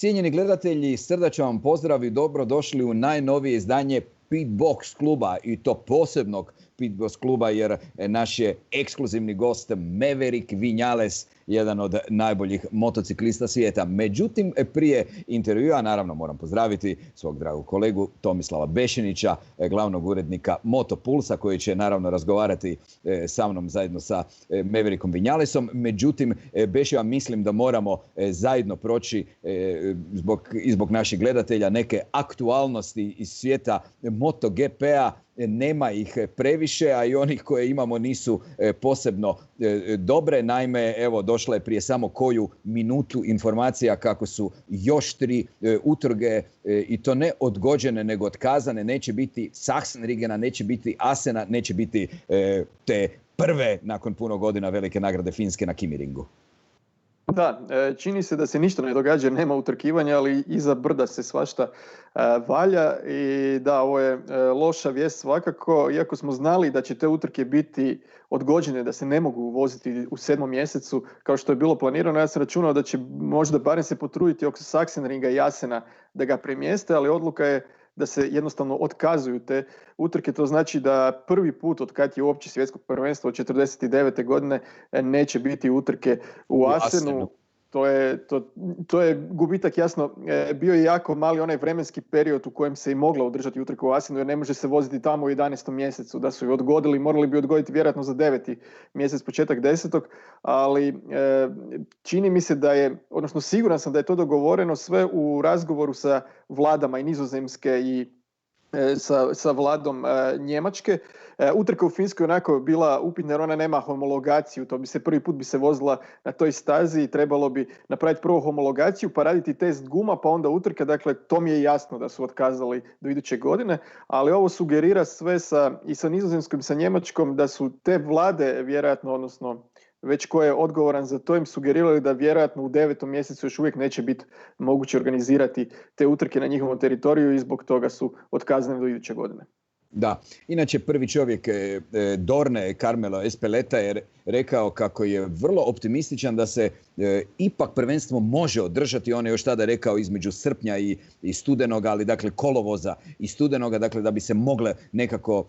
Cijenjeni gledatelji, srdačan vam pozdrav i dobrodošli u najnovije izdanje PITBOX kluba i to posebnog PITBOX kluba jer naš je ekskluzivni gost Maverick Vinales, jedan od najboljih motociklista svijeta. Međutim, prije intervjua, naravno moram pozdraviti svog dragog kolegu Tomislava Bešinića, glavnog urednika Moto Pulsa, koji će naravno razgovarati sa mnom zajedno sa Maverickom Vinalesom. Međutim, Bešiva, mislim da moramo zajedno proći zbog naših gledatelja neke aktualnosti iz svijeta MotoGP-a. Nema ih previše, a i onih koje imamo nisu posebno dobre. Naime, evo, došla je prije samo koju minutu informacija kako su još 3 utrge, i to ne odgođene, nego otkazane. Neće biti Sachsenringena, neće biti Asena, neće biti te prve nakon puno godina velike nagrade Finske na Kimiringu. Da, čini se da se ništa ne događa, nema utrkivanja, ali iza brda se svašta valja i da, ovo je loša vijest svakako, iako smo znali da će te utrke biti odgođene, da se ne mogu voziti u 7. mjesecu kao što je bilo planirano. Ja sam računao da će možda barem se potruditi oko Sachsenringa i Asena da ga premjeste, ali odluka je da se jednostavno otkazuju te utrke. To znači da prvi put od kad je uopće svjetsko prvenstvo od 49. godine neće biti utrke u Asenu. To je gubitak, jasno. Bio je jako mali onaj vremenski period u kojem se i mogla održati utrka u Asenu, jer ne može se voziti tamo u 11. mjesecu. Da su ju odgodili, morali bi odgoditi vjerojatno za 9. mjesec, početak 10. Ali čini mi se da je, odnosno siguran sam da je to dogovoreno sve u razgovoru sa vladama i Nizozemske i sa vladom Njemačke. Utrka u Finskoj onako bila upitna jer ona nema homologaciju, prvi put bi se vozila na toj stazi i trebalo bi napraviti prvo homologaciju pa raditi test guma pa onda utrka, dakle to mi je jasno da su otkazali do iduće godine, ali ovo sugerira sve i sa Nizozemskom i sa Njemačkom da su te vlade vjerojatno, odnosno već ko je odgovoran za to, im sugerirali da vjerojatno u 9. mjesecu još uvijek neće biti moguće organizirati te utrke na njihovom teritoriju i zbog toga su otkazane do iduće godine. Da, inače prvi čovjek Dorne, Carmelo Espeleta, je rekao kako je vrlo optimističan da se ipak prvenstvo može održati. On je još tada rekao između srpnja i studenoga, ali dakle kolovoza i studenoga, dakle da bi se mogle nekako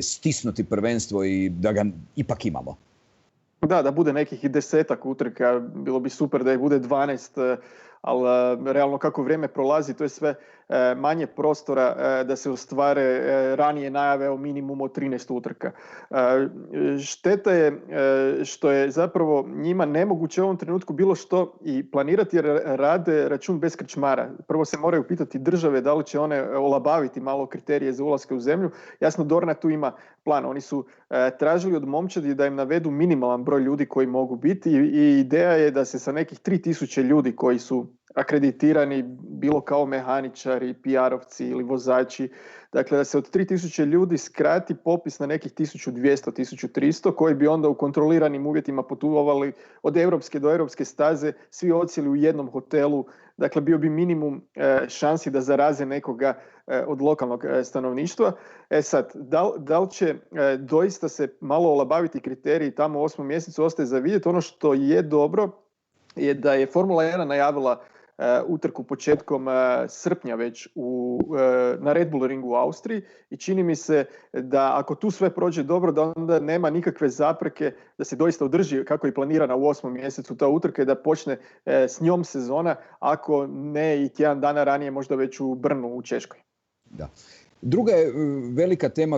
stisnuti prvenstvo i da ga ipak imamo. Da bude nekih i 10 utrka, bilo bi super da ih bude 12, ali realno kako vrijeme prolazi, to je sve manje prostora da se ostvare ranije najave o minimumu od 13 utrka. Šteta je što je zapravo njima nemoguće u ovom trenutku bilo što i planirati jer rade račun bez krčmara. Prvo se moraju pitati države da li će one olabaviti malo kriterije za ulaske u zemlju. Jasno, Dorna tu ima plan. Oni su tražili od momčadi da im navedu minimalan broj ljudi koji mogu biti i ideja je da se sa nekih 3000 ljudi koji su akreditirani bilo kao mehaničari, PR-ovci ili vozači, dakle da se od 3000 ljudi skrati popis na nekih 1200-1300 koji bi onda u kontroliranim uvjetima putovali od europske do europske staze, svi odsjeli u jednom hotelu, dakle bio bi minimum šansi da zaraze nekoga od lokalnog stanovništva. Sad, da li će doista se malo olabaviti kriteriji tamo u 8. mjesecu, ostaje za vidjeti. Ono što je dobro je da je Formula 1 najavila utrku početkom srpnja već na Red Bull ringu u Austriji i čini mi se da ako tu sve prođe dobro da onda nema nikakve zapreke da se doista održi kako je planirana u 8. mjesecu ta utrka i da počne s njom sezona, ako ne i tjedan dana ranije možda već u Brnu u Češkoj. Da. Druga je velika tema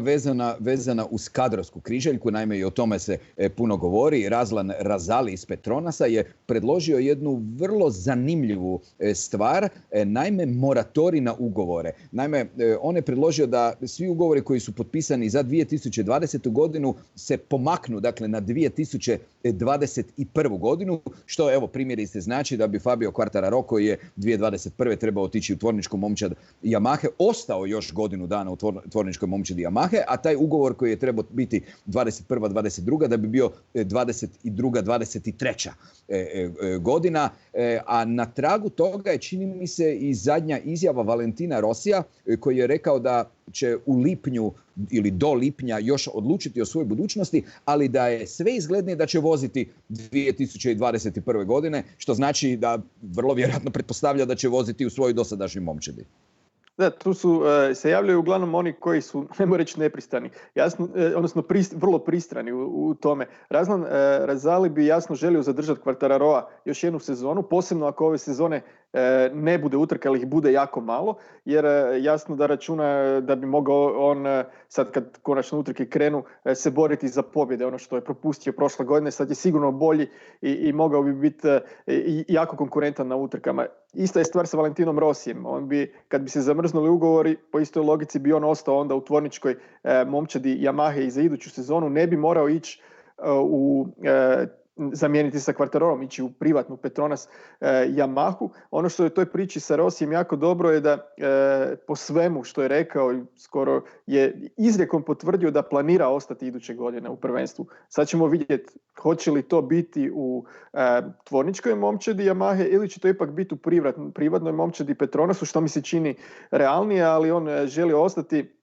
vezana uz kadrovsku križaljku, naime i o tome se puno govori. Razlan Razali iz Petronasa je predložio jednu vrlo zanimljivu stvar, naime moratorij na ugovore. Naime, on je predložio da svi ugovori koji su potpisani za 2020. godinu se pomaknu, dakle, na 2021. godinu, što evo primjerice znači da bi Fabio Quartararo, koji je 2021. trebao otići u tvorničku momčad Yamahe, ostao još godinu dana u tvorničkoj momčadi Yamahe, a taj ugovor koji je trebao biti 21-22, da bi bio 22-23 godina. A na tragu toga je, čini mi se, i zadnja izjava Valentina Rosija, koji je rekao da će u lipnju ili do lipnja još odlučiti o svojoj budućnosti, ali da je sve izglednije da će voziti 2021. godine, što znači da vrlo vjerojatno pretpostavlja da će voziti u svojoj dosadašnjoj momčadi. Da, tu se javljaju uglavnom oni koji su, nemo reći, nepristrani, jasno, odnosno vrlo pristrani u tome. Razlan Razali bi jasno želio zadržati Quartararoa još jednu sezonu, posebno ako ove sezone ne bude utrka, ali ih bude jako malo, jer jasno da računa da bi mogao on, sad kad konačno utrke krenu, se boriti za pobjede, ono što je propustio prošle godine, sad je sigurno bolji i mogao bi biti jako konkurentan na utrkama. Ista je stvar sa Valentinom Rosijem. On bi, kad bi se zamrznuli ugovori, po istoj logici bi on ostao onda u tvorničkoj momčadi Yamahe i za iduću sezonu, ne bi morao ići zamijeniti sa Quartararom, ići u privatnu Petronas Yamahu. Ono što je u toj priči sa Rosijem jako dobro je da po svemu što je rekao, skoro je izrijekom potvrdio da planira ostati iduće godine u prvenstvu. Sad ćemo vidjeti hoće li to biti u tvorničkoj momčadi Yamahe ili će to ipak biti u privatnoj momčadi Petronasu, što mi se čini realnije, ali on želi ostati.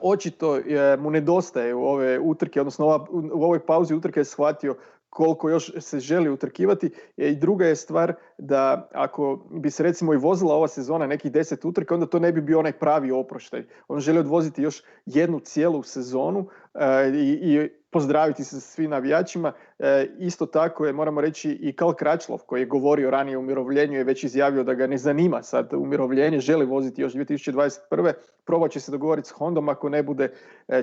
Očito mu nedostaje u ove utrke, odnosno u ovoj pauzi utrke je shvatio koliko još se želi utrkivati. I druga je stvar da ako bi se recimo i vozila ova sezona nekih 10 utrka, onda to ne bi bio onaj pravi oproštaj. On želi odvoziti još jednu cijelu sezonu i pozdraviti se sa svim navijačima. Isto tako je, moramo reći, i Karl Kračlov, koji je govorio ranije o umirovljenju, je već izjavio da ga ne zanima sad umirovljenje, želi voziti još 2021. Probat će se dogovoriti s Hondom, ako ne bude,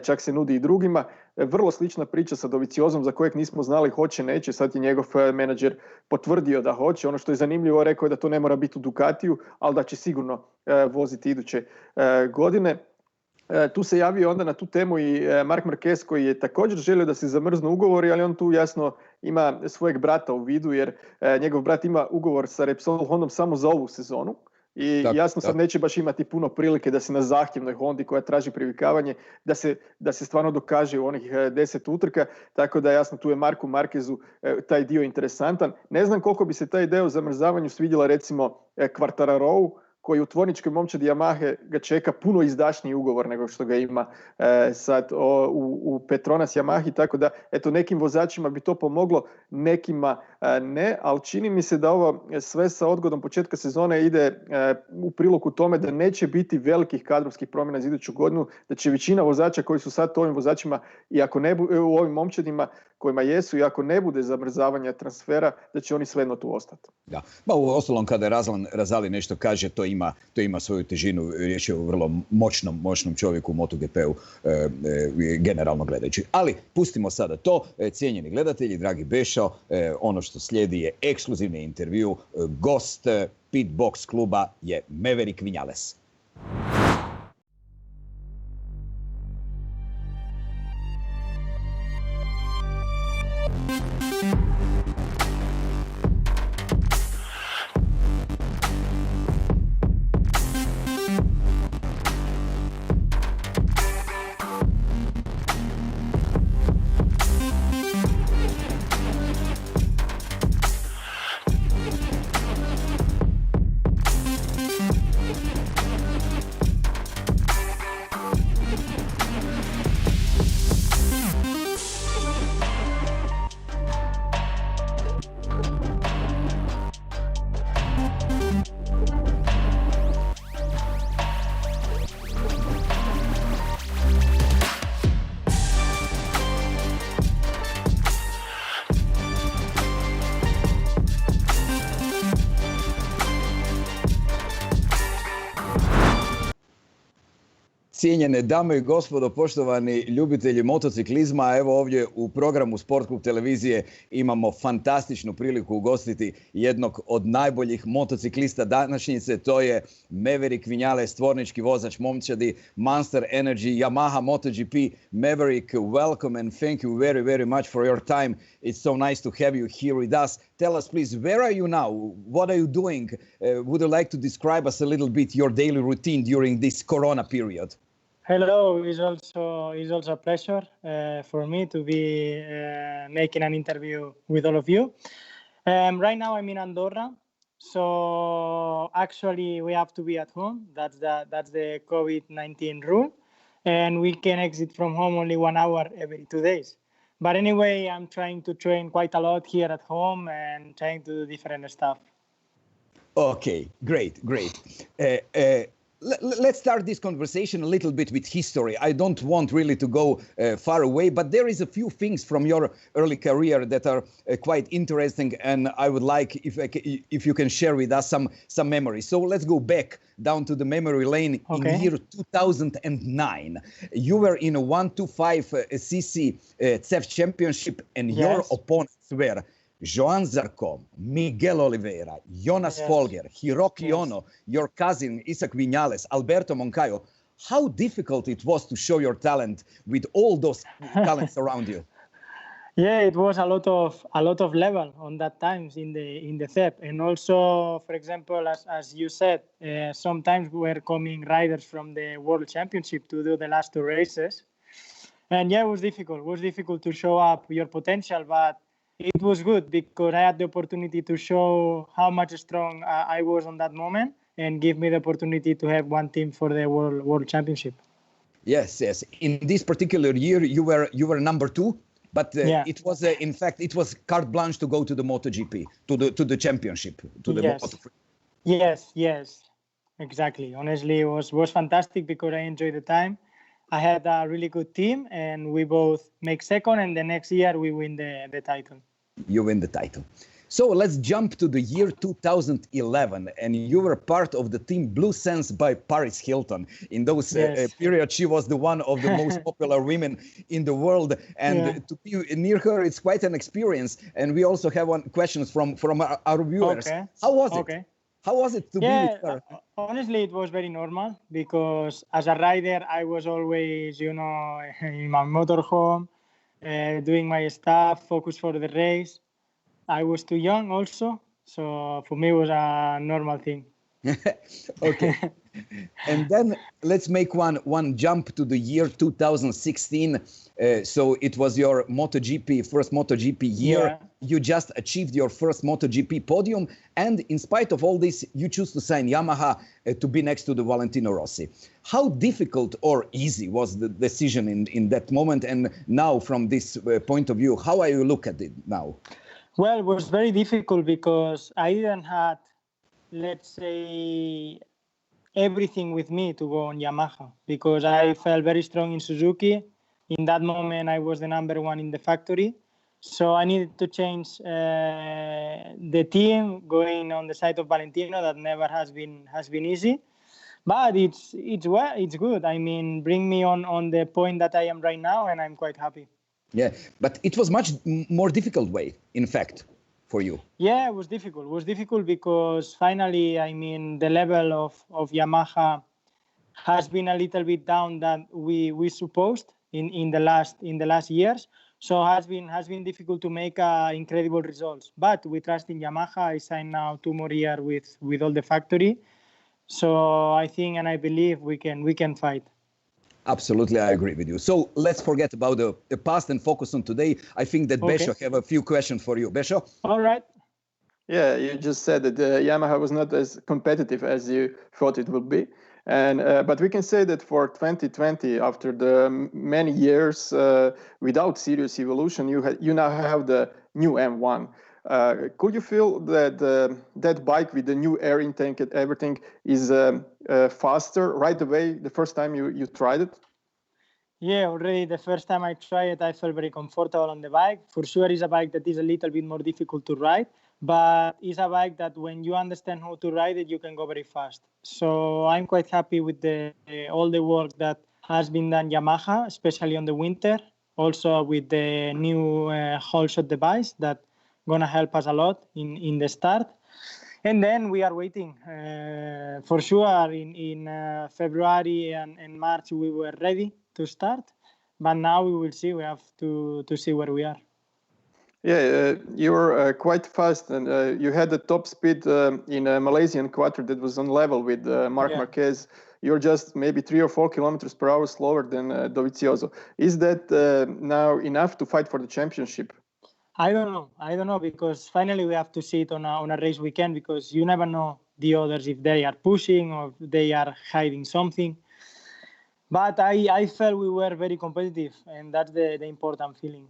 čak se nudi i drugima. Vrlo slična priča sa Doviciozom, za kojeg nismo znali hoće, neće. Sad je njegov menadžer potvrdio da hoće. Ono što je zanimljivo, rekao je da to ne mora biti u Ducatiju, ali da će sigurno voziti iduće godine. Tu se javio onda na tu temu i Marc Marquez, koji je također želio da se zamrznu ugovori, ali on tu jasno ima svojeg brata u vidu, jer njegov brat ima ugovor sa Repsol Hondom samo za ovu sezonu. I jasno sad neće baš imati puno prilike da se na zahtjevnoj Hondi koja traži privikavanje, da se stvarno dokaže u onih 10 utrka, tako da jasno tu je Marku Marquezu taj dio interesantan. Ne znam koliko bi se taj ideja o zamrzavanju svidjela recimo Quartararovu, koji u tvorničkoj momčadi Yamahe ga čeka puno izdašniji ugovor nego što ga ima sad u Petronas Yamahi, tako da eto, nekim vozačima bi to pomoglo, nekima ne, ali čini mi se da ovo sve sa odgodom početka sezone ide u prilog u tome da neće biti velikih kadrovskih promjena za iduću godinu, da će većina vozača koji su sad ovim vozačima i ako ne u ovim momčadima kojima jesu, i ako ne bude zamrzavanja transfera, da će oni svejedno tu ostati. Da. Ma u ostalom kada Razali nešto kaže, to ima svoju težinu. Riječ je o vrlo moćnom čovjeku u MotoGP-u, generalno gledajući. Ali pustimo sada to. Cijenjeni gledatelji, dragi Bešo, ono što slijedi je ekskluzivni intervju. Gost PITBOX kluba je Maverick Vinales. Cijenjene dame i gospodo, poštovani ljubitelji motociklizma, evo ovdje u programu Sport Klub televizije imamo fantastičnu priliku ugostiti jednog od najboljih motociklista današnjice, to je Maverick Vinales, tvornički vozač momčadi Monster Energy Yamaha MotoGP. Maverick, welcome and thank you very, very much for your time. It's so nice to have you here with us. Tell us, please, where are you now? What are you doing? Would you like to describe us a little bit your daily routine during this Corona period? Hello, it's also a pleasure for me to be making an interview with all of you. Right now I'm in Andorra, so actually we have to be at home. That's the COVID-19 rule, and we can exit from home only 1 hour every 2 days. But anyway, I'm trying to train quite a lot here at home and trying to do different stuff. Okay, great. Let's start this conversation a little bit with history. I don't want really to go far away, but there is a few things from your early career that are quite interesting, and I would like if you can share with us some memories. So let's go back down to the memory lane in year 2009. You were in a 125cc CEF championship, and your opponents were Joan Zarco, Miguel Oliveira, Jonas Folger, Hiroki Ono, your cousin Isaac Vinales, Alberto Moncayo. How difficult it was to show your talent with all those talents around you? Yeah, it was a lot of level on that times in the CEP, and also, for example, as you said, sometimes were coming riders from the World Championship to do the last two races, and yeah, it was difficult. It was difficult to show up your potential, but it was good because I had the opportunity to show how much strong I was on that moment, and give me the opportunity to have one team for the World Championship. Yes. In this particular year, you were number 2, but it was in fact it was carte blanche to go to the MotoGP, to the championship, to the Moto3. Yes, exactly. Honestly, it was fantastic because I enjoyed the time. I had a really good team, and we both make second, and the next year we win the title. You win the title. So let's jump to the year 2011, and you were part of the team Blue Sense by Paris Hilton. In those periods, she was the one of the most popular women in the world, and to be near her, it's quite an experience. And we also have questions from our viewers. Okay. How was it? How was it to be with her? Honestly, it was very normal because as a rider, I was always, in my motorhome, doing my stuff, focused for the race. I was too young also, so for me it was a normal thing. Okay. And then let's make one jump to the year 2016. So it was your first MotoGP year. Yeah. You just achieved your first MotoGP podium. And in spite of all this, you choose to sign Yamaha to be next to the Valentino Rossi. How difficult or easy was the decision in that moment? And now from this point of view, how are you look at it now? Well, it was very difficult because I didn't have, let's say, everything with me to go on Yamaha because I felt very strong in Suzuki. In that moment, I was the number 1 in the factory. So I needed to change the team, going on the side of Valentino. That never has been easy. But it's good. I mean, bring me on the point that I am right now, and I'm quite happy. Yeah, but it was much more difficult way, in fact, for you. Yeah, it was difficult. It was difficult because finally, I mean, the level of Yamaha has been a little bit down than we supposed in the last years. So has been difficult to make incredible results. But we trust in Yamaha. I signed now 2 more years with all the factory. So I think and I believe we can fight. Absolutely, I agree with you. So let's forget about the past and focus on today. I think that Besho have a few questions for you. Besho? All right. Yeah, you just said that Yamaha was not as competitive as you thought it would be. And but we can say that for 2020, after the many years without serious evolution, you now have the new M1. Could you feel that that bike with the new air intake and everything is faster right away the first time you tried it? Yeah, already the first time I tried it, I felt very comfortable on the bike. For sure, it's a bike that is a little bit more difficult to ride, but it's a bike that when you understand how to ride it, you can go very fast. So I'm quite happy with all the work that has been done Yamaha, especially on the winter. Also with the new whole shot device that gonna help us a lot in the start. And then we are waiting. For sure, in February and March, we were ready to start. But now we will see. We have to see where we are. Yeah, you were quite fast, and you had the top speed in a Malaysian quarter that was on level with Marquez. you're just maybe 3 or 4 kilometers per hour slower than Dovizioso. Is that now enough to fight for the championship? I don't know, because finally we have to see it on a race weekend, because you never know the others if they are pushing or if they are hiding something. But I felt we were very competitive, and that's the important feeling.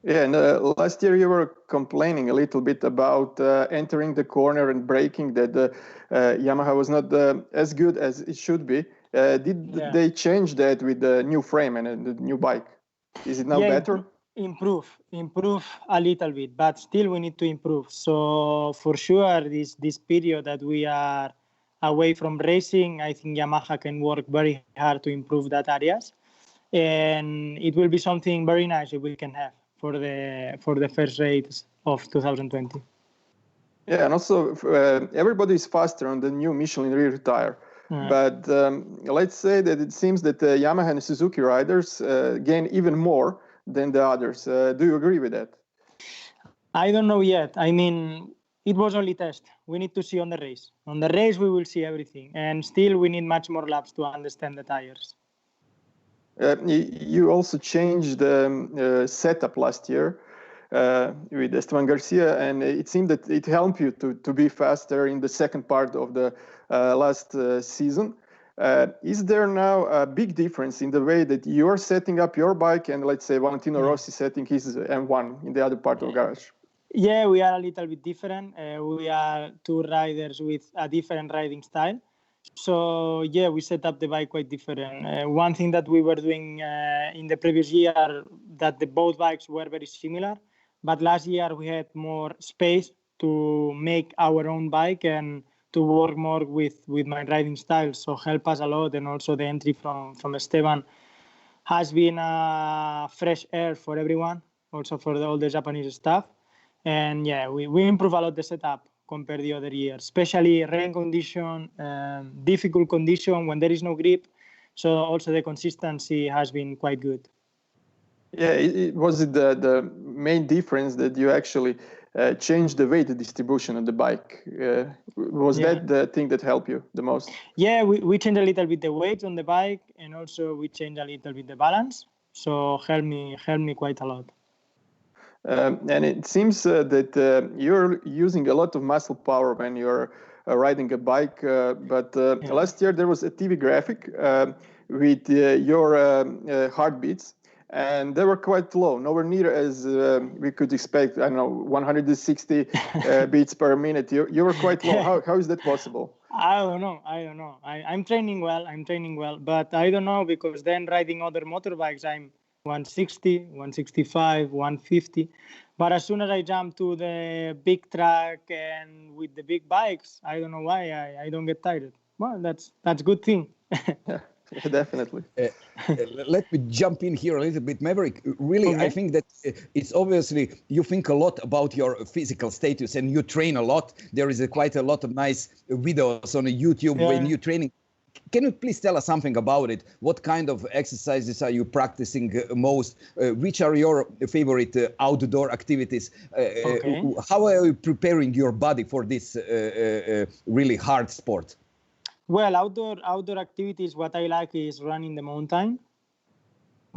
Yeah, and last year you were complaining a little bit about entering the corner and braking, that Yamaha was not as good as it should be. Did they change that with the new frame and the new bike? Is it now better? Improve a little bit, but still we need to improve. So for sure, this period that we are away from racing, I think Yamaha can work very hard to improve that areas, and it will be something very nice if we can have for the first race of 2020. Yeah, and also everybody is faster on the new Michelin rear tire. But let's say that it seems that the Yamaha and Suzuki riders gain even more than the others. Do you agree with that? I don't know yet. I mean, it was only test. We need to see on the race. On the race, we will see everything. And still, we need much more laps to understand the tires. You also changed the setup last year with Esteban Garcia, and it seemed that it helped you to be faster in the second part of the last season. Is there now a big difference in the way that you're setting up your bike and, let's say, Valentino Rossi setting his M1 in the other part of the garage? Yeah, we are a little bit different. We are two riders with a different riding style. So, yeah, we set up the bike quite different. One thing that we were doing in the previous year, that both bikes were very similar. But last year we had more space to make our own bike and to work more with my riding style. So help us a lot. And also the entry from Esteban has been fresh air for everyone, also for all the Japanese staff. And yeah, we improve a lot the setup compared to the other years, especially rain condition, difficult condition when there is no grip. So also the consistency has been quite good. Yeah, was it the main difference that you actually changed the weight distribution of the bike? Was that the thing that helped you the most? Yeah, we changed a little bit the weight on the bike, and also we changed a little bit the balance. So helped me quite a lot. And it seems that you're using a lot of muscle power when you're riding a bike. But last year there was a TV graphic with your heartbeats. And they were quite low, nowhere near as we could expect. I don't know, 160 beats per minute. You were quite low. How is that possible? I don't know. I'm training well, but I don't know, because then riding other motorbikes, I'm 160, 165, 150. But as soon as I jump to the big track and with the big bikes, I don't know why I don't get tired. Well, that's a good thing. Yeah, definitely. Let me jump in here a little bit, Maverick. Really, okay. I think that it's obviously you think a lot about your physical status and you train a lot. There is quite a lot of nice videos on YouTube when you're training. Can you please tell us something about it? What kind of exercises are you practicing most? Which are your favorite outdoor activities? How are you preparing your body for this really hard sport? Well, outdoor activities, what I like is running the mountain.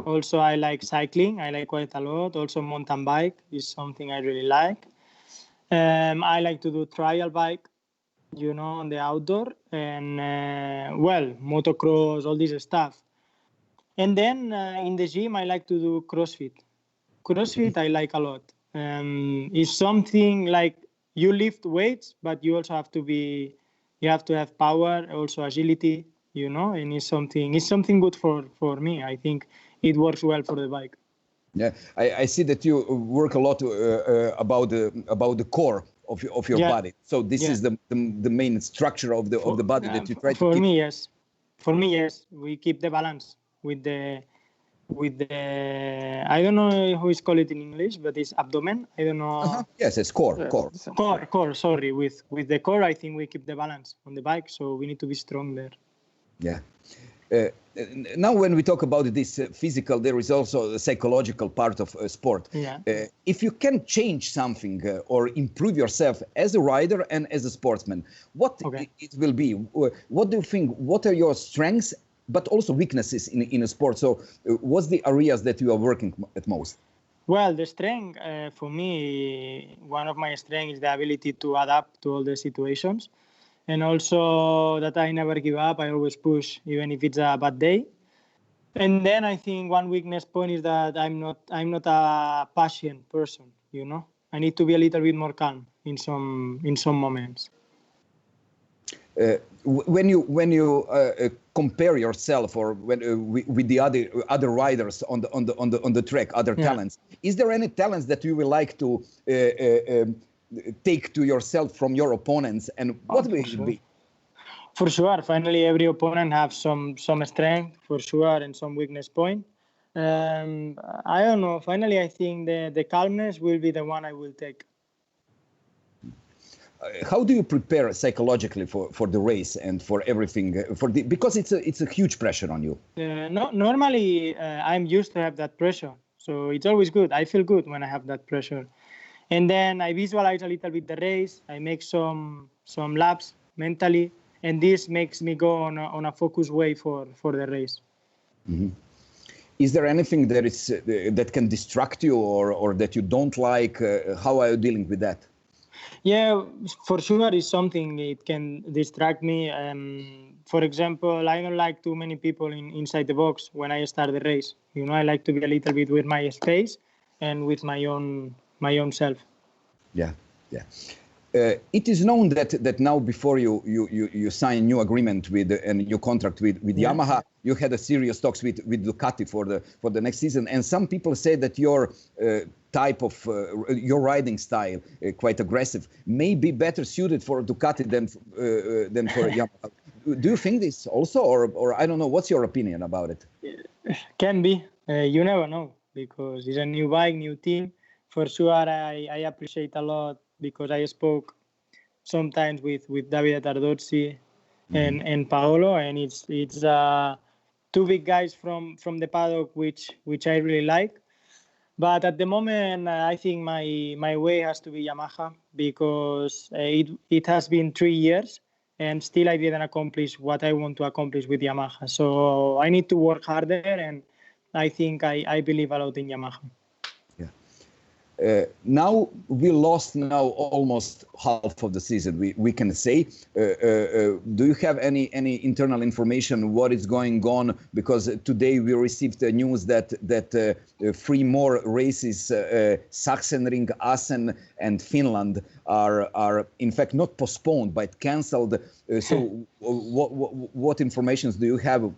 Also, I like cycling. I like quite a lot. Also, mountain bike is something I really like. I like to do trial bike, on the outdoor. And, motocross, all this stuff. And then in the gym, I like to do CrossFit. CrossFit, I like a lot. It's something like you lift weights, but you also have to have power, also agility, and it's something good for me. I think it works well for the bike. Yeah, I see that you work a lot about the core of your body. So this is the main structure of the body that you try to keep. For me, yes. We keep the balance with the I don't know how it's called it in English, but it's abdomen. I don't know. Yes, it's core. Core. Sorry, with the core, I think we keep the balance on the bike, so we need to be strong there. Yeah. Now, when we talk about this physical, there is also a psychological part of sport. Yeah. If you can change something or improve yourself as a rider and as a sportsman, what it will be? What do you think? What are your strengths, but also weaknesses in a sport? So, what's the areas that you are working at most? Well, the strength for me, one of my strengths is the ability to adapt to all the situations. And also that I never give up. I always push, even if it's a bad day. And then I think one weakness point is that I'm not a patient person. You know, I need to be a little bit more calm in some moments. When you compare yourself or with the other riders on the track, other talents, is there any talents that you would like to take to yourself from your opponents, and what will it be? For sure. Finally, every opponent has some strength, for sure, and some weakness point. I don't know. Finally, I think the calmness will be the one I will take. How do you prepare psychologically for the race and for everything? Because it's a huge pressure on you. No, normally, I'm used to have that pressure. So it's always good. I feel good when I have that pressure. And then I visualize a little bit the race. I make some laps mentally, and this makes me go on a focused way for the race. Mm-hmm. Is there anything that can distract you or that you don't like? How are you dealing with that? Yeah, for sure, it's something it can distract me. For example, I don't like too many people inside the box when I start the race. You know, I like to be a little bit with my space and with my own self. Yeah. It is known that now before you sign new agreement with and your contract with Yamaha, you had a serious talks with Ducati for the next season, and some people say that your type of your riding style, quite aggressive, may be better suited for Ducati than for Yamaha. Do you think this also, or I don't know? What's your opinion about it? Can be. You never know, because it's a new bike, new team. For sure, I appreciate a lot, because I spoke sometimes with Davide Tardozzi and Paolo, and it's two big guys from the paddock, which I really like. But at the moment, I think my way has to be Yamaha, because it has been 3 years, and still I didn't accomplish what I want to accomplish with Yamaha. So I need to work harder, and I think I believe a lot in Yamaha. Now we lost almost half of the season, we can say. Do you have any internal information what is going on? Because today we received the news that 3 more races, Sachsenring, Assen and Finland, are in fact not postponed but cancelled. So what informations do you have?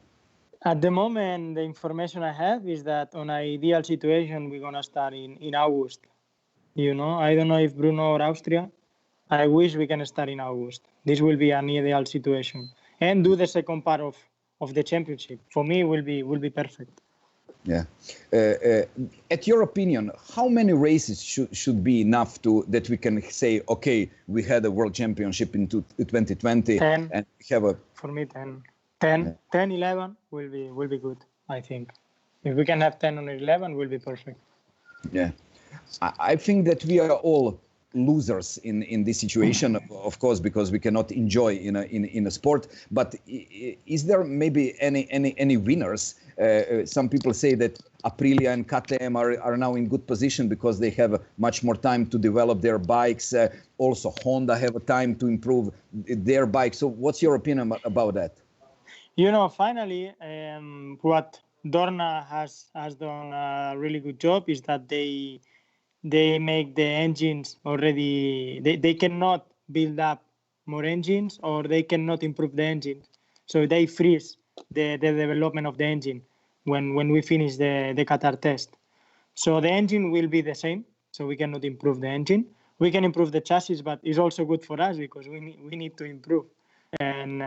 At the moment, the information I have is that on an ideal situation, we're going to start in August. You know, I don't know if Bruno or Austria. I wish we can start in August. This will be an ideal situation. And do the second part of the championship. For me, will be perfect. Yeah. At your opinion, how many races should be enough that we can say, okay, we had a world championship in 2020 10, and we have a... For me, 10, 11 will be good, I think. If we can have 10 or 11, will be perfect. Yeah. I think that we are all losers in this situation, of course, because we cannot enjoy in a sport. But is there maybe any winners? Some people say that Aprilia and KTM are now in good position because they have much more time to develop their bikes. Also, Honda have a time to improve their bikes. So what's your opinion about that? You know, finally, what Dorna has done a really good job is that they make the engines already. They cannot build up more engines, or they cannot improve the engines. So they freeze the development of the engine when we finish the Qatar test. So the engine will be the same. So we cannot improve the engine. We can improve the chassis, but it's also good for us because we need to improve. And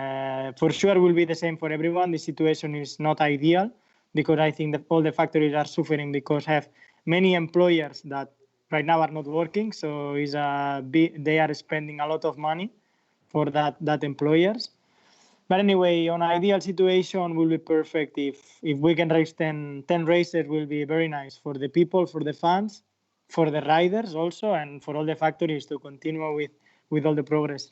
for sure will be the same for everyone. The situation is not ideal because I think that all the factories are suffering because have many employers that right now are not working. So they are spending a lot of money for that employers. But anyway, on ideal situation will be perfect if we can race 10 races will be very nice for the people, for the fans, for the riders also, and for all the factories to continue with all the progress.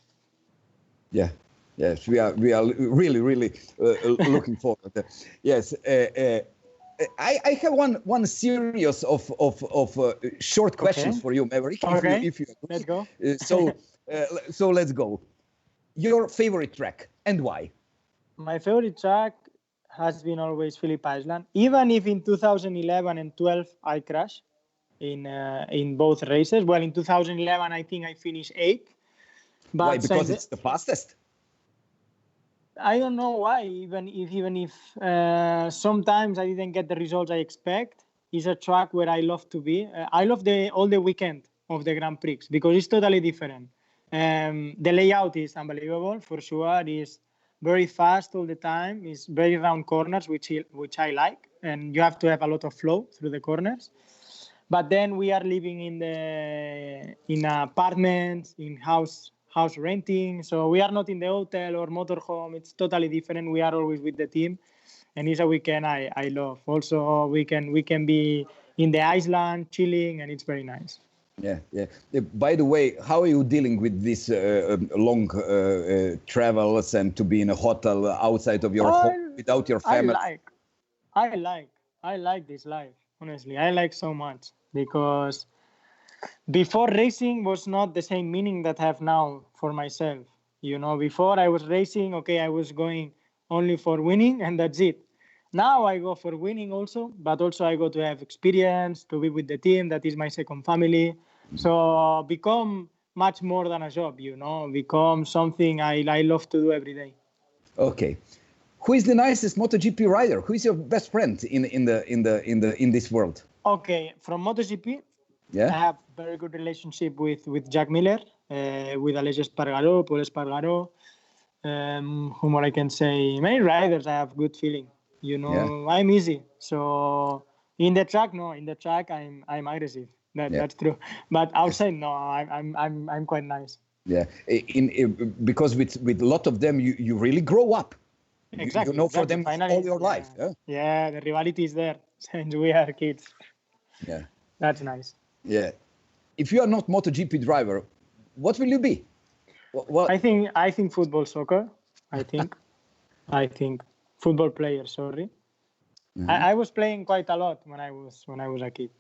Yeah, yes, we are really looking forward. Yes, I have one series of short questions for you, Maverick. Okay. If you Let's go. So let's go. Your favorite track and why? My favorite track has been always Phillip Island, even if in 2011 and 12 I crashed in both races. Well, in 2011 I think I finished 8th. But Why? Because it's the fastest? I don't know why. Even if sometimes I didn't get the results I expect, it's a track where I love to be. I love all the weekend of the Grand Prix because it's totally different. The layout is unbelievable for sure. It's very fast all the time. It's very round corners, which I like, and you have to have a lot of flow through the corners. But then we are living in apartments, in house renting, so we are not in the hotel or motorhome. It's totally different. We are always with the team, and it's a weekend I love. Also, we can be in the island chilling, and it's very nice. Yeah. By the way, how are you dealing with these long travels and to be in a hotel outside of your home without your family? I like this life. Honestly, I like so much because before racing was not the same meaning that I have now for myself. Before I was racing, okay, I was going only for winning and that's it. Now I go for winning also, but also I go to have experience, to be with the team. That is my second family. So become much more than a job, become something I love to do every day. Okay. Who is the nicest MotoGP rider? Who is your best friend in this world? Okay, from MotoGP, yeah, I have very good relationship with Jack Miller, with Aleix Espargaró, Paul Espargaró, whom I can say many riders I have good feeling. I'm easy. So in the track, I'm aggressive. That's true. But outside, no, I'm quite nice. Yeah, because with a lot of them, you really grow up. Exactly. For them all your life. Yeah, the rivalry is there since we are kids. Yeah, that's nice. Yeah, if you are not MotoGP driver, what will you be? What? I think football, soccer. I think football player. Sorry, I was playing quite a lot when I was a kid.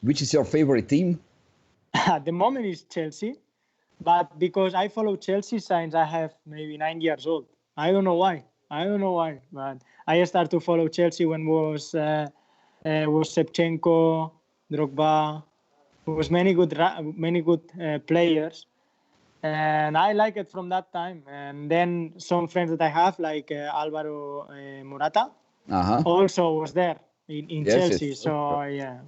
Which is your favorite team? At the moment is Chelsea, but because I follow Chelsea since I have maybe 9 years old. I don't know why, but I started to follow Chelsea when was Shevchenko, Drogba. There was many good players, and I like it from that time. And then some friends that I have, like Alvaro Morata, also was there in Chelsea. Yes. So yeah,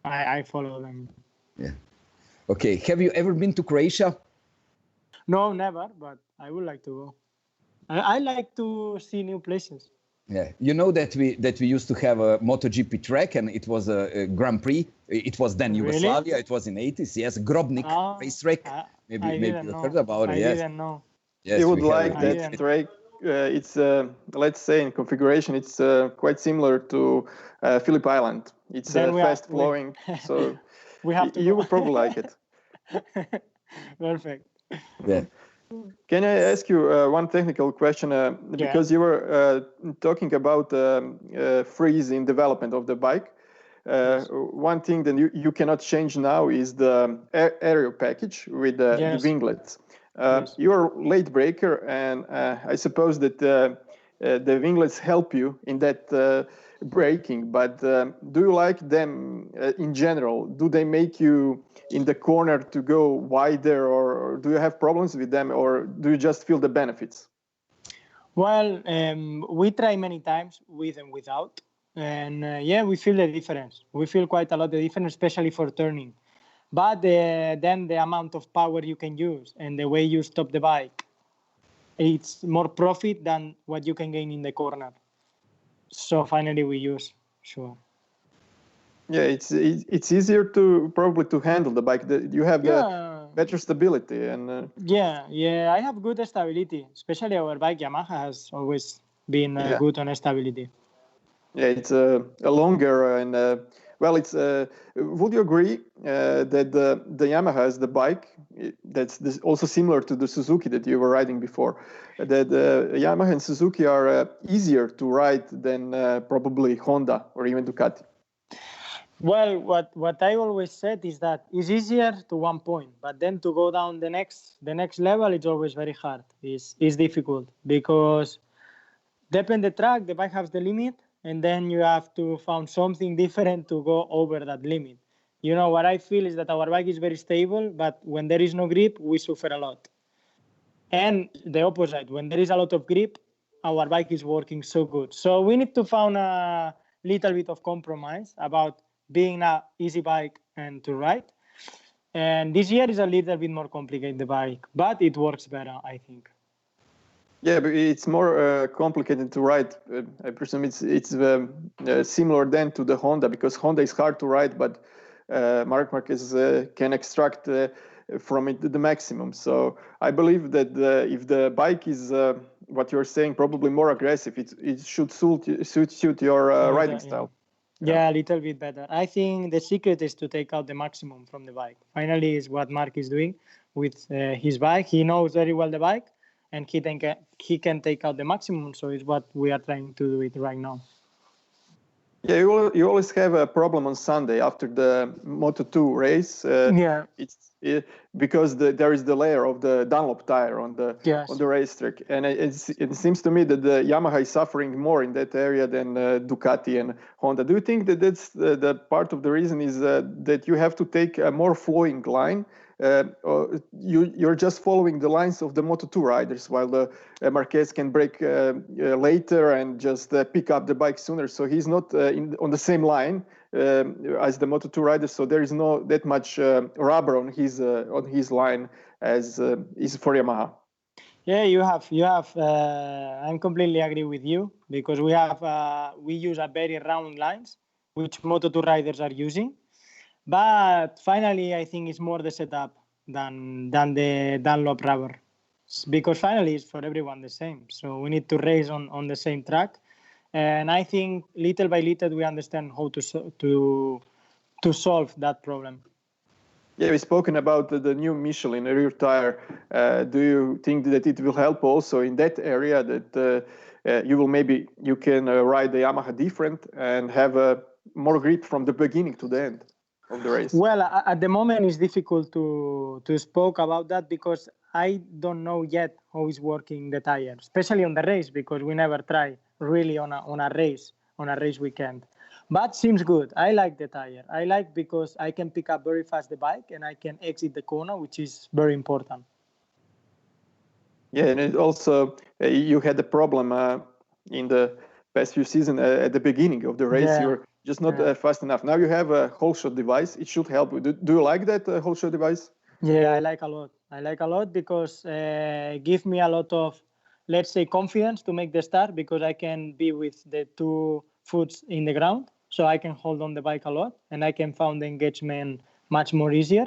I follow them. Yeah. Okay. Have you ever been to Croatia? No, never. But I would like to go. I like to see new places. Yeah, that we used to have a MotoGP track, and it was a Grand Prix. It was then Yugoslavia. Really? It was in '80s. Yes, Grobnik racetrack. Maybe you heard about it. Yes. I didn't know. Yes, you would like that track. It's let's say in configuration, it's quite similar to Phillip Island. It's fast flowing, so we have to. You would probably like it. Perfect. Yeah. Can I ask you one technical question? Because you were talking about freeze in development of the bike. Yes. One thing that you cannot change now is the aero package with the winglets. Yes. You're a late breaker, and I suppose that the winglets help you in that braking. But do you like them in general? Do they make you in the corner to go wider, or do you have problems with them, or do you just feel the benefits? Well, we try many times with and without, and we feel the difference. We feel quite a lot the difference, especially for turning. But then the amount of power you can use and the way you stop the bike, it's more profit than what you can gain in the corner. So finally we use, sure. Yeah, it's easier to probably to handle the bike. You have better stability and. Yeah, I have good stability, especially our bike Yamaha has always been good on stability. Yeah, it's a longer and well, it's. Would you agree that the Yamaha is the bike that's also similar to the Suzuki that you were riding before? That Yamaha and Suzuki are easier to ride than probably Honda or even Ducati. Well, what I always said is that it's easier to one point, but then to go down the next level, it's always very hard. It's difficult because depend the track, the bike has the limit, and then you have to find something different to go over that limit. You know, what I feel is that our bike is very stable, but when there is no grip, we suffer a lot. And the opposite, when there is a lot of grip, our bike is working so good. So we need to find a little bit of compromise about being an easy bike and to ride. And this year is a little bit more complicated, the bike, but it works better, I think. Yeah, but it's more complicated to ride. I presume it's similar then to the Honda, because Honda is hard to ride, but Marquez can extract from it the maximum. So I believe that if the bike is what you're saying, probably more aggressive, it should suit your riding style. Yeah, a little bit better. I think the secret is to take out the maximum from the bike. Finally, is what Mark is doing with his bike. He knows very well the bike, and he can take out the maximum. So it's what we are trying to do it right now. Yeah, you always have a problem on Sunday after the Moto2 race. It's because there is the layer of the Dunlop tire on the racetrack, and it seems to me that the Yamaha is suffering more in that area than Ducati and Honda. Do you think that that's the part of the reason is that you have to take a more flowing line? You're just following the lines of the Moto2 riders, while the Marquez can brake later and just pick up the bike sooner. So he's not on the same line as the Moto2 riders. So there is no that much rubber on his line as is for Yamaha. Yeah, you have. I'm completely agree with you, because we use a very round lines, which Moto2 riders are using. But finally, I think it's more the setup than the Dunlop rubber, because finally it's for everyone the same. So we need to race on the same track, and I think little by little we understand how to solve that problem. Yeah, we've spoken about the new Michelin rear tire. Do you think that it will help also in that area, that you can ride the Yamaha different and have more grip from the beginning to the end of the race? Well, at the moment it's difficult to speak about that, because I don't know yet how is working the tire, especially on the race, because we never try really on a race weekend. But seems good. I like the tire. I like because I can pick up very fast the bike and I can exit the corner, which is very important. Yeah, and it also you had the problem in the past few seasons at the beginning of the race. Yeah. You were just not fast enough. Now you have a whole shot device. It should help. Do you like that whole shot device? Yeah, I like a lot. Because give me a lot of, let's say, confidence to make the start, because I can be with the 2 foot in the ground, so I can hold on the bike a lot and I can find the engagement much more easier.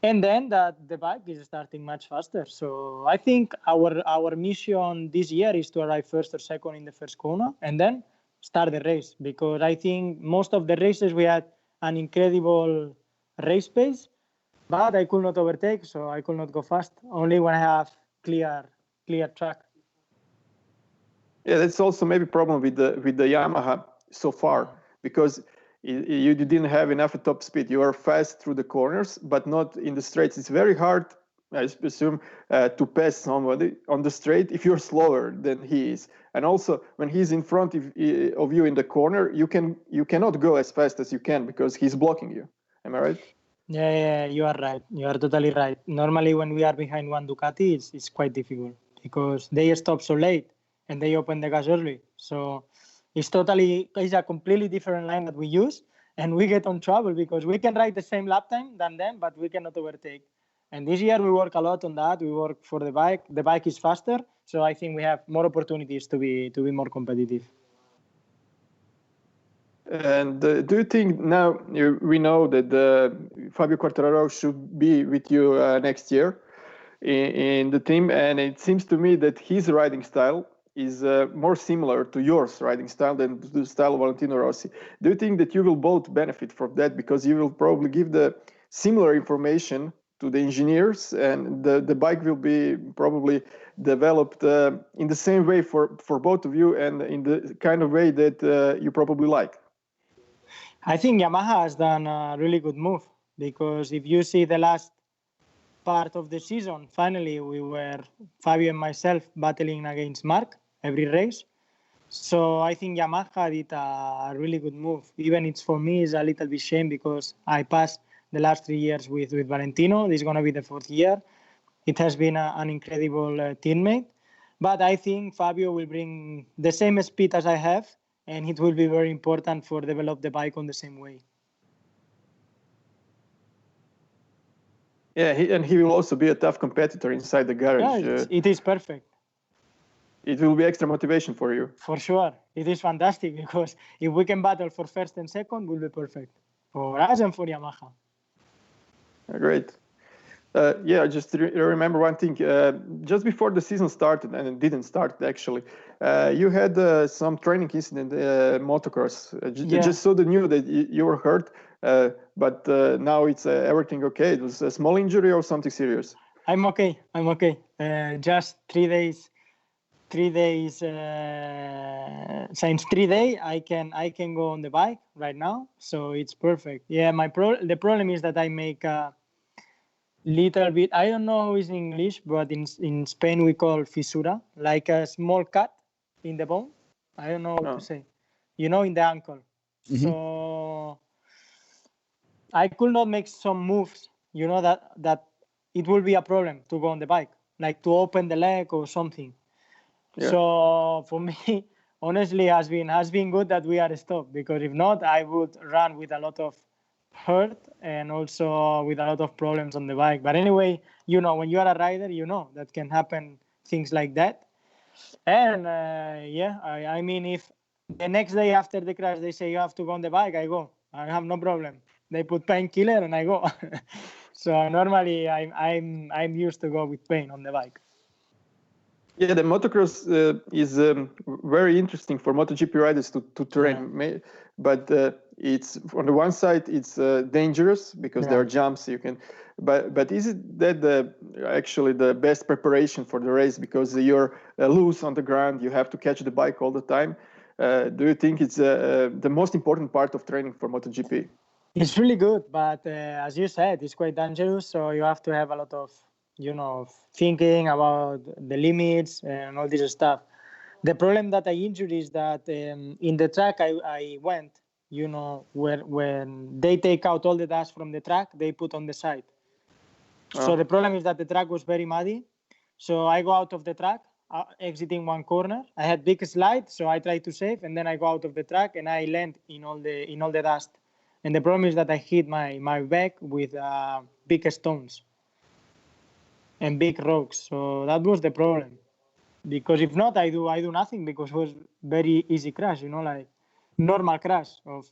And then that the bike is starting much faster. So I think our mission this year is to arrive first or second in the first corner and then start the race, because I think most of the races we had an incredible race pace, but I could not overtake, so I could not go fast, only when I have clear track. Yeah, that's also maybe a problem with the Yamaha so far, because you didn't have enough top speed. You are fast through the corners, but not in the straights. It's very hard, I assume, to pass somebody on the straight if you're slower than he is. And also, when he's in front of you in the corner, you cannot go as fast as you can because he's blocking you. Am I right? Yeah, you are right. You are totally right. Normally, when we are behind one Ducati, it's quite difficult because they stop so late and they open the gas early. So it's a completely different line that we use, and we get on trouble because we can ride the same lap time than them, but we cannot overtake. And this year we work a lot on that. We work for the bike. The bike is faster, so I think we have more opportunities to be more competitive. And do you think now we know that Fabio Quartararo should be with you next year in the team, and it seems to me that his riding style is more similar to yours riding style than the style of Valentino Rossi. Do you think that you will both benefit from that because you will probably give the similar information to the engineers, and the bike will be probably developed in the same way for both of you and in the kind of way that you probably like? I think Yamaha has done a really good move, because if you see the last part of the season, finally we were, Fabio and myself, battling against Mark every race. So I think Yamaha did a really good move. Even it's for me, it's a little bit shame because I passed the last 3 years with Valentino. This is going to be the 4th year. It has been an incredible teammate. But I think Fabio will bring the same speed as I have, and it will be very important for develop the bike on the same way. Yeah, he will also be a tough competitor inside the garage. Yeah, it is perfect. It will be extra motivation for you. For sure. It is fantastic, because if we can battle for first and second, will be perfect for us and for Yamaha. Great. Yeah, just remember one thing. Just before the season started, and it didn't start actually, you had some training incident motocross. Just saw the news that you were hurt, but now it's everything okay. It was a small injury or something serious? I'm okay. Just 3 days. 3 days. Since 3 days, I can go on the bike right now, so it's perfect. Yeah, the problem is that I make little bit, I don't know how it's in English, but in Spain we call fissura, like a small cut in the bone. I don't know how to say, in the ankle. Mm-hmm. So I could not make some moves, that it will be a problem to go on the bike, like to open the leg or something. Yeah. So for me, honestly, has been good that we are stopped, because if not, I would run with a lot of hurt and also with a lot of problems on the bike. But anyway, when you are a rider, that can happen things like that. And I mean, if the next day after the crash they say you have to go on the bike, I go. I have no problem. They put painkiller and I go. So normally I'm used to go with pain on the bike. Yeah, the motocross is very interesting for MotoGP riders to train. Yeah. But it's on the one side it's dangerous because there are jumps you can. But is it that actually the best preparation for the race, because you're loose on the ground, you have to catch the bike all the time? Do you think it's the most important part of training for MotoGP? It's really good, but as you said, it's quite dangerous. So you have to have a lot of thinking about the limits and all this stuff. The problem that I injured is that in the track I went, when they take out all the dust from the track, they put on the side. So the problem is that the track was very muddy. So I go out of the track, exiting one corner. I had big slide, so I tried to save, and then I go out of the track and I land in all the dust. And the problem is that I hit my back with big stones and big rocks. So that was the problem. Because if not, I do nothing, because it was very easy crash, like normal crash of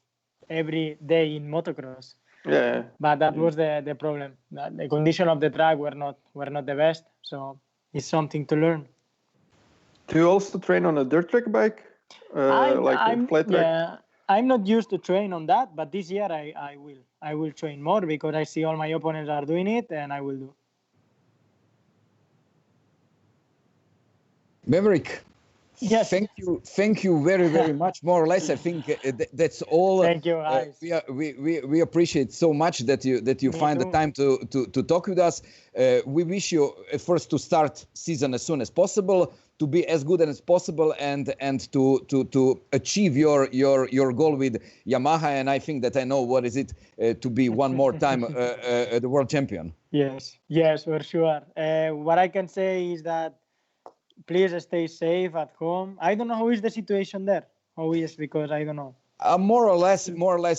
every day in motocross. Yeah. But that was the problem. The condition of the track were not the best. So it's something to learn. Do you also train on a dirt track bike? A flat track? Yeah, I'm not used to train on that, but this year I will. I will train more, because I see all my opponents are doing it, and I will do. Maverick, yes. Thank you very, very much. More or less, I think that's all. Thank you, guys. We appreciate so much that you find the time to talk with us. We wish you first to start season as soon as possible, to be as good as possible, and to achieve your goal with Yamaha. And I think that I know what is it to be one more time the world champion. Yes, for sure. What I can say is that please stay safe at home. I don't know how is the situation there. How is, because I don't know. More or less,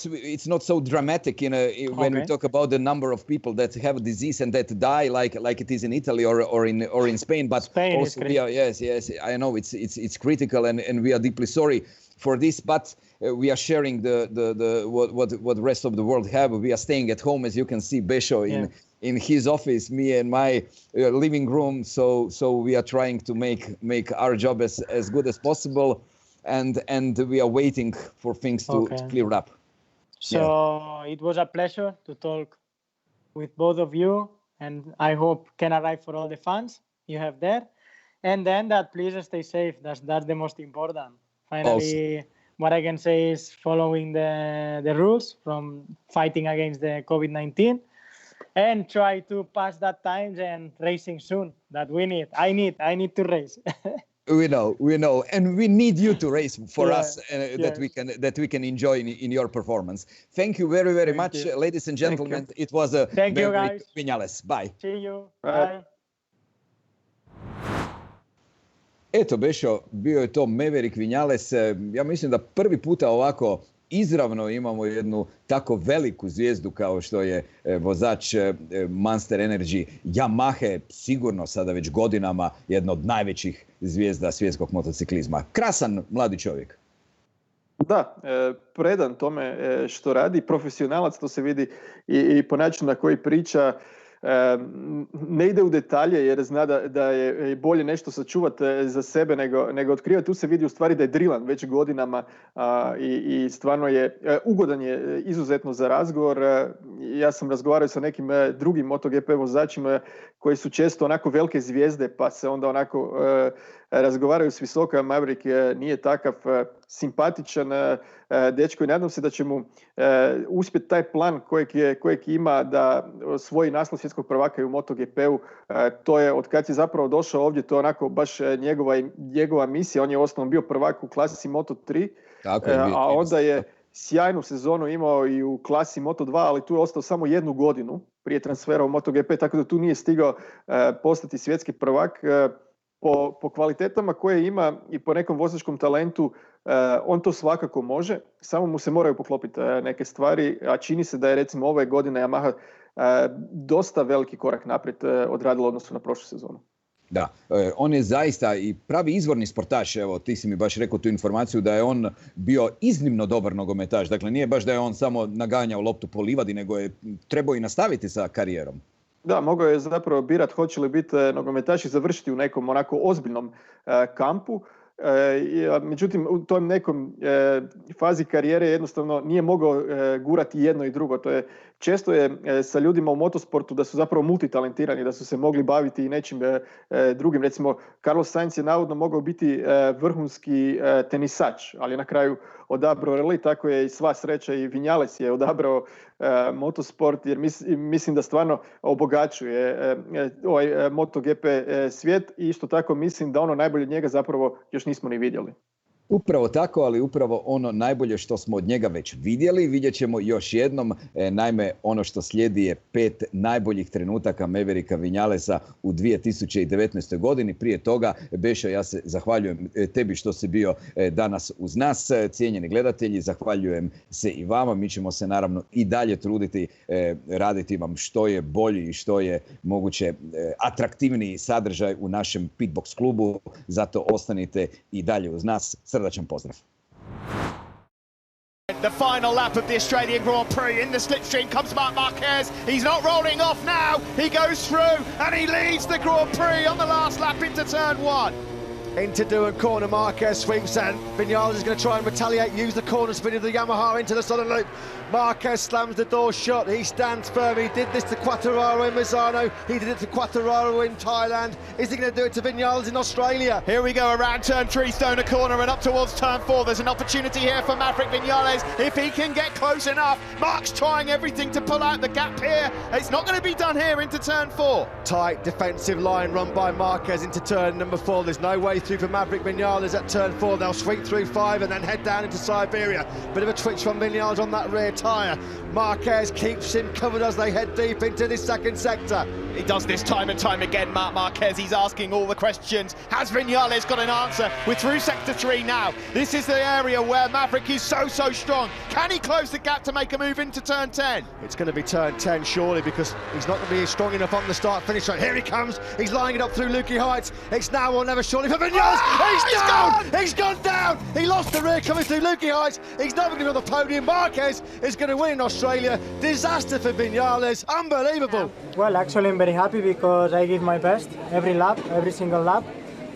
it's not so dramatic when we talk about the number of people that have a disease and that die, like it is in Italy or in Spain. But Spain also yes, I know it's critical, and we are deeply sorry for this. But we are sharing what the rest of the world have. We are staying at home, as you can see, Besho in his office, me and my living room. So we are trying to make our job as good as possible. And we are waiting for things to clear up. So It was a pleasure to talk with both of you, and I hope can arrive for all the fans you have there. And then that please stay safe. That's the most important. Finally, what I can say is following the rules from fighting against the COVID-19 and try to pass that time and racing soon. That we need. I need to race. We know, and we need you to race for us that we can enjoy in your performance. Thank you very, very much, ladies and gentlemen. It was a Thank you, guys. Vinales. Bye. See you. Bye. Eto, Bešo, bio je to Maverick Vinales. Ja mislim da prvi puta ovako izravno imamo jednu tako veliku zvijezdu kao što je vozač Monster Energy Yamahe, sigurno sada već godinama jedna od najvećih zvijezda svjetskog motociklizma. Krasan mladi čovjek. Da, predan tome što radi, profesionalac, to se vidi i po načinu na koji priča. Ne ide u detalje jer zna da je bolje nešto sačuvati za sebe nego otkrivati. Tu se vidi u stvari da je drilan već godinama i stvarno je ugodan je izuzetno za razgovor. Ja sam razgovarao sa nekim drugim MotoGP vozačima koji su često onako velike zvijezde pa se onda onako razgovaraju s visoka. Maverick nije takav, simpatičan dečko i nadam se da će mu uspjeti taj plan kojeg ima da osvoji naslov svjetskog prvaka i u MotoGP-u. To je od kad je zapravo došao ovdje, to je onako baš njegova misija. On je u osnovom bio prvak u klasi Moto3, a onda je sjajnu sezonu imao i u klasi Moto2, ali tu je ostao samo 1 godinu prije transfera u MotoGP, tako da tu nije stigao postati svjetski prvak. Po kvalitetama koje ima i po nekom vozačkom talentu, on to svakako može, samo mu se moraju poklopiti neke stvari, a čini se da je recimo ove godine Yamaha dosta veliki korak naprijed odradila odnosu na prošlu sezonu. Da, on je zaista i pravi izvorni sportaš. Evo, ti si mi baš rekao tu informaciju da je on bio iznimno dobar nogometaš. Dakle, nije baš da je on samo naganjao loptu po livadi, nego je trebao i nastaviti sa karijerom. Da, mogao je zapravo birat hoće li biti nogometaš i završiti u nekom onako ozbiljnom kampu. Međutim, u tom nekom fazi karijere jednostavno nije mogao gurati jedno i drugo. Često je sa ljudima u motosportu da su zapravo multitalentirani, da su se mogli baviti i nečim drugim. Recimo, Carlos Sainz je navodno mogao biti vrhunski tenisač, ali je na kraju odabrao rally, tako je i sva sreća i Vinales je odabrao motosport, jer mislim da stvarno obogaćuje ovaj MotoGP svijet i isto tako mislim da ono najbolje od njega zapravo još nismo ni vidjeli. Upravo tako, ali upravo ono najbolje što smo od njega već vidjeli, vidjet ćemo još jednom. Naime, ono što slijedi je 5 najboljih trenutaka Mavericka Vinalesa u 2019. godini. Prije toga, Bešo, ja se zahvaljujem tebi što si bio danas uz nas. Cijenjeni gledatelji, zahvaljujem se i vama. Mi ćemo se naravno i dalje truditi raditi vam što je bolji i što je moguće atraktivniji sadržaj u našem PITBOX klubu. Zato ostanite i dalje uz nas. Srdačan pozdrav. The final lap of the Australian Grand Prix. In the slipstream comes Marquez. He's not rolling off now. He goes through and he leads the Grand Prix on the last lap into turn 1. Into Doohan corner, Marquez sweeps and Vinales is going to try and retaliate, use the corner speed of the Yamaha into the southern loop. Marquez slams the door shut, he stands firm, he did this to Quartararo in Misano, he did it to Quartararo in Thailand. Is he going to do it to Vinales in Australia? Here we go around turn 3, Stoner corner and up towards turn 4. There's an opportunity here for Maverick Vinales if he can get close enough. Mark's trying everything to pull out the gap here. It's not going to be done here into turn 4. Tight defensive line run by Marquez into turn number 4. There's no way through for Maverick Vinales at turn 4. They'll sweep through 5 and then head down into Siberia. Bit of a twitch from Vinales on that rear tyre. Marquez keeps him covered as they head deep into this second sector. He does this time and time again, Marquez. He's asking all the questions. Has Vinales got an answer? We're through sector 3 now. This is the area where Maverick is so strong. Can he close the gap to make a move into turn 10? It's going to be turn 10 surely, because he's not going to be strong enough on the start-finish line. Here he comes. He's lining it up through Lukey Heights. It's now or never surely for Vinales. He's down! He's gone down! He lost the rear coming through Lukey Heights. He's never going to be on the podium. Marquez is going to win in Australia. Disaster for Vinales. Unbelievable. Well, actually, I'm very happy because I give my best every lap, every single lap.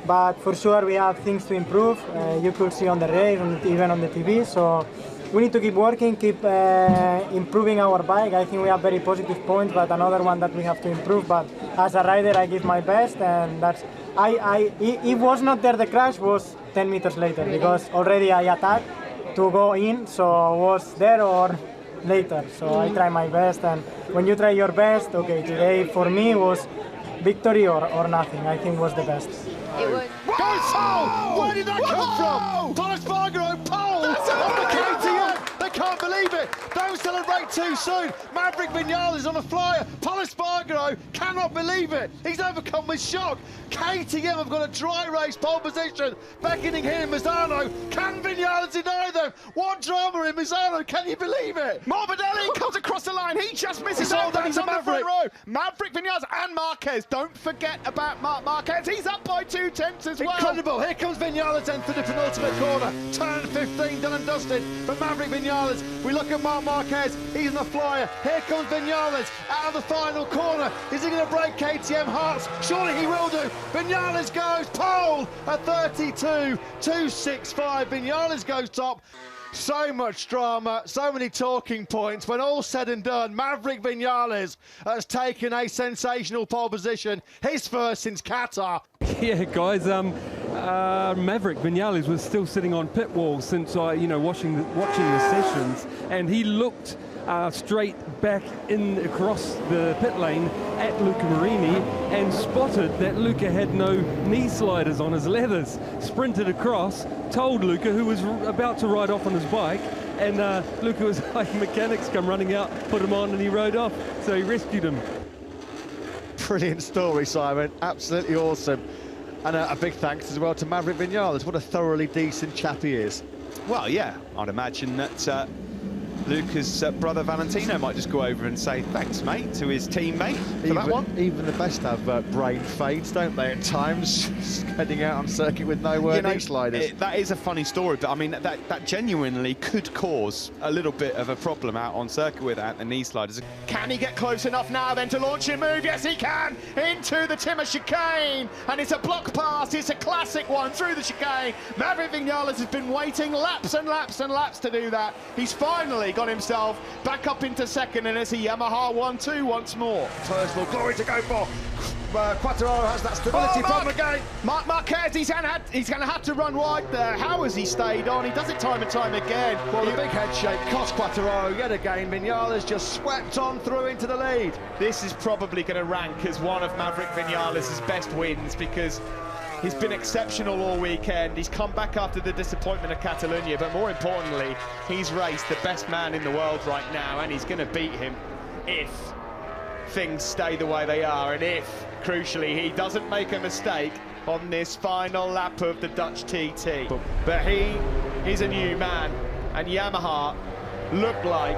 But for sure, we have things to improve. You could see on the race, even on the TV. So we need to keep working, keep improving our bike. I think we have very positive points, but another one that we have to improve. But as a rider, I give my best, and that's. It was not there. The crash was 10 meters later because already I attacked to go in, so was there or later. So I try my best, and when you try your best, okay, today for me was victory or nothing. I think was the best. It was. Go pole! Where did that come from? Thomas Bargaro, pole on the KTM. They can't believe it. Don't celebrate too soon. Maverick Vinales on a flyer. Thomas Bargaro cannot believe it. He's overcome with shock. KTM have got a dry race pole position, beckoning here in Misano. Can Vinales deny them? What drama in Misano? Can you believe it? Morbidelli comes across the line. He just misses out. He's on the front row. Maverick Vinales and Marquez. Don't forget about Marquez. He's up by 2/10 as well. Incredible. Here comes Vinales then for the penultimate corner. Turn 15 done and dusted for Maverick Vinales. We look at Marquez. He's in the flyer. Here comes Vinales out of the final corner. Is he going to break KTM hearts? Surely he will do. Vinales goes pole at 32.265. Vinales goes top. So much drama, so many talking points. When all said and done, Maverick Vinales has taken a sensational pole position, his first since Qatar. Yeah, guys, Maverick Vinales was still sitting on pit wall since watching the sessions, and he looked straight back in across the pit lane at Luca Marini and spotted that Luca had no knee sliders on his leathers. Sprinted across, told Luca, who was about to ride off on his bike, and Luca was like, mechanics come running out, put him on, and he rode off. So he rescued him. Brilliant story, Simon. Absolutely awesome. And a big thanks as well to Maverick Vinales. What a thoroughly decent chap he is. Well, yeah, I'd imagine that Luca's brother Valentino might just go over and say thanks, mate, to his teammate for that one. Even the best have brain fades, don't they, at times? Heading out on circuit with no knee sliders. That is a funny story, but I mean, that genuinely could cause a little bit of a problem out on circuit without the knee sliders. Can he get close enough now then to launch a move? Yes, he can! Into the Timmer chicane! And it's a block pass, it's a classic one through the chicane. Maverick Vinales has been waiting laps and laps and laps to do that. He's finally got himself back up into second, and it's a Yamaha 1-2 once more. Personal glory to go for. Quartararo has that stability problem again. Marquez, he's going to have to run wide there. How has he stayed on? He does it time and time again. Well, the big head shake cost Quartararo yet again. Vinales just swept on through into the lead. This is probably going to rank as one of Maverick Vinales' best wins, because he's been exceptional all weekend. He's come back after the disappointment of Catalonia, but more importantly, he's raced the best man in the world right now, and he's going to beat him if things stay the way they are, and if, crucially, he doesn't make a mistake on this final lap of the Dutch TT. But he is a new man, and Yamaha look like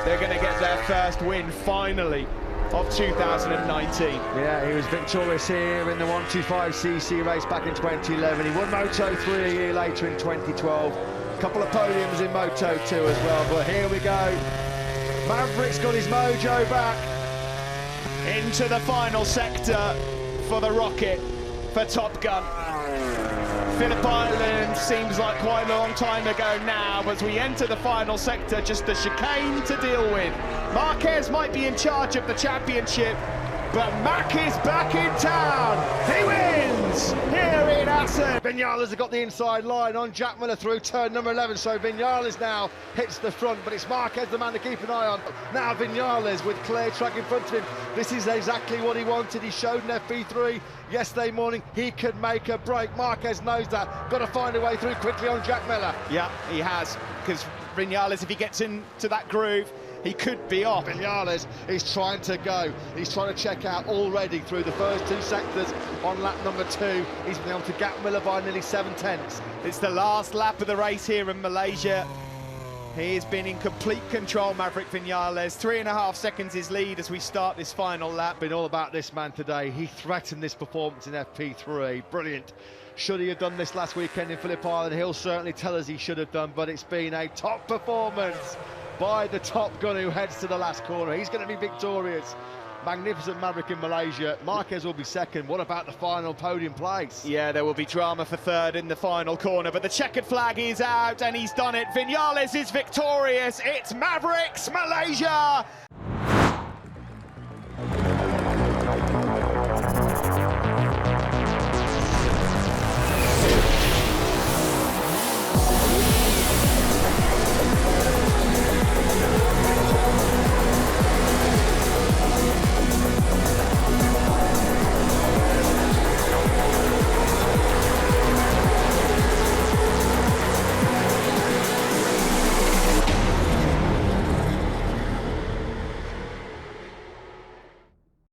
they're going to get their first win, finally, of 2019. Yeah, he was victorious here in the 125cc race back in 2011. He won Moto 3 a year later in 2012. A couple of podiums in Moto 2 as well, but here we go. Maverick's got his mojo back. Into the final sector for the rocket, for Top Gun. Phillip Island seems like quite a long time ago now, but as we enter the final sector, just the chicane to deal with. Marquez might be in charge of the championship, but Mack is back in town. He wins here in Assen. Vinales have got the inside line on Jack Miller through turn number 11, so Vinales now hits the front, but it's Marquez the man to keep an eye on. Now Vinales with clear track in front of him. This is exactly what he wanted. He showed an FP3 yesterday morning. He could make a break. Marquez knows that. Got to find a way through quickly on Jack Miller. Yeah, he has, because Vinales, if he gets into that groove, he could be off. Vinales is trying to go. He's trying to check out already through the first 2 sectors on lap number 2. He's been able to gap Miller by nearly 7/10. It's the last lap of the race here in Malaysia. He's been in complete control, Maverick Vinales. 3.5 seconds his lead as we start this final lap. Been all about this man today. He threatened this performance in FP3. Brilliant. Should he have done this last weekend in Phillip Island? He'll certainly tell us he should have done, but it's been a top performance by the top gun who heads to the last corner. He's going to be victorious. Magnificent Maverick in Malaysia. Marquez will be second. What about the final podium place? Yeah, there will be drama for third in the final corner, but the checkered flag is out and he's done it. Vinales is victorious. It's Mavericks Malaysia.